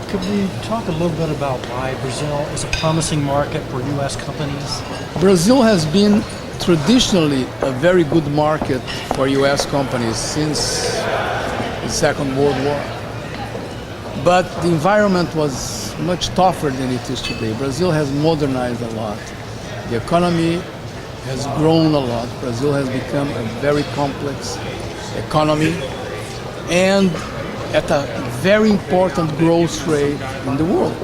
Could we talk a little bit about why Brazil is a promising market for U.S. companies? Brazil has been traditionally a very good market for U.S. companies since the Second World War. But the environment was much tougher than it is today. Brazil has modernized a lot. The economy has grown a lot. Brazil has become a very complex economy and at a very important growth rate in the world.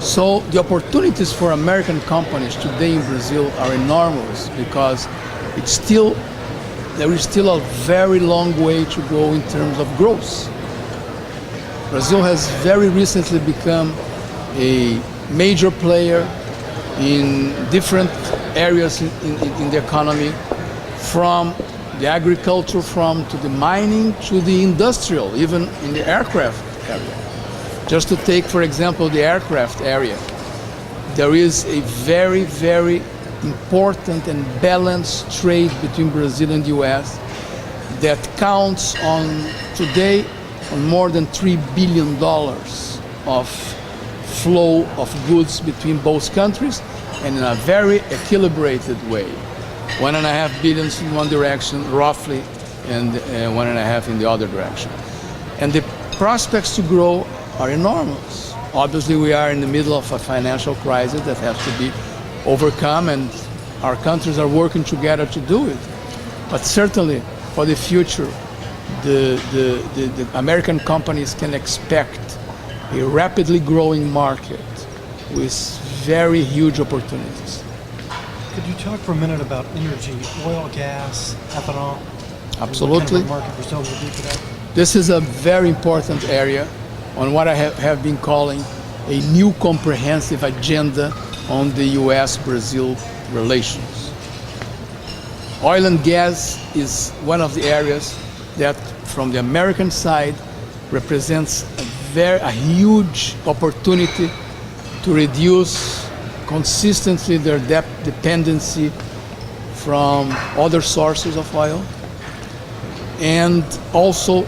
So the opportunities for American companies today in Brazil are enormous because there is still a very long way to go in terms of growth. Brazil has very recently become a major player in different areas in the economy, from the agriculture, to the mining, to the industrial, even in the aircraft area. Just to take, for example, the aircraft area, there is a very, very important and balanced trade between Brazil and the US that counts on today on more than $3 billion of flow of goods between both countries, and in a very equilibrated way. 1.5 billion in one direction, roughly, and 1.5 in the other direction. And the prospects to grow are enormous. Obviously, we are in the middle of a financial crisis that has to be overcome, and our countries are working together to do it. But certainly, for the future, the American companies can expect a rapidly growing market with very huge opportunities. Could you talk for a minute about energy, oil, gas, ethanol? Absolutely. What kind of market Brazil will be today? This is a very important area on what I have been calling a new comprehensive agenda on the US-Brazil relations. Oil and gas is one of the areas that, from the American side, represents a huge opportunity to reduce consistently their dependency from other sources of oil, and also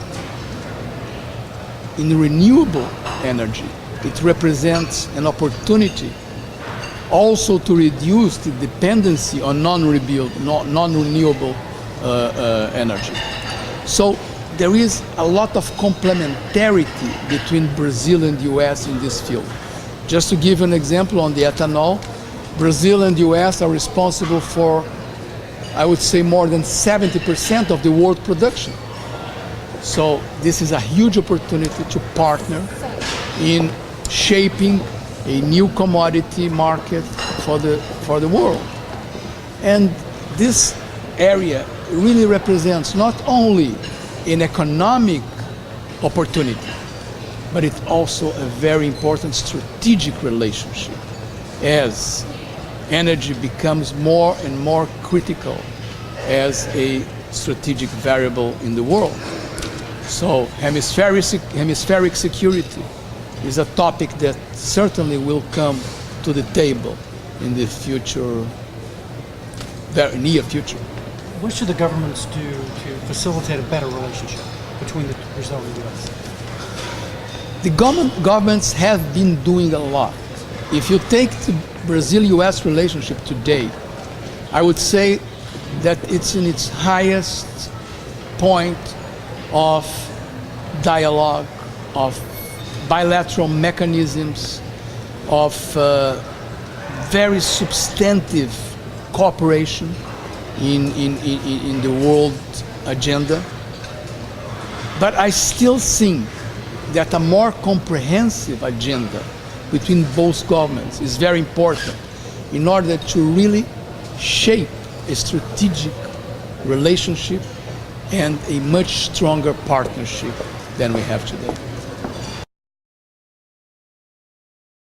in renewable energy. It represents an opportunity also to reduce the dependency on non-renewable energy. So there is a lot of complementarity between Brazil and the US in this field. Just to give an example on the ethanol, Brazil and the US are responsible for, I would say, more than 70% of the world production. So this is a huge opportunity to partner in shaping a new commodity market for the world. And this area really represents not only an economic opportunity, but it's also a very important strategic relationship as energy becomes more and more critical as a strategic variable in the world. So hemispheric security is a topic that certainly will come to the table in the future, very near future. What should the governments do to facilitate a better relationship between Brazil and the US? The governments have been doing a lot. If you take the Brazil-US relationship today, I would say that it's in its highest point of dialogue, of bilateral mechanisms, of very substantive cooperation in the world agenda. But I still think that a more comprehensive agenda between both governments is very important in order to really shape a strategic relationship and a much stronger partnership than we have today.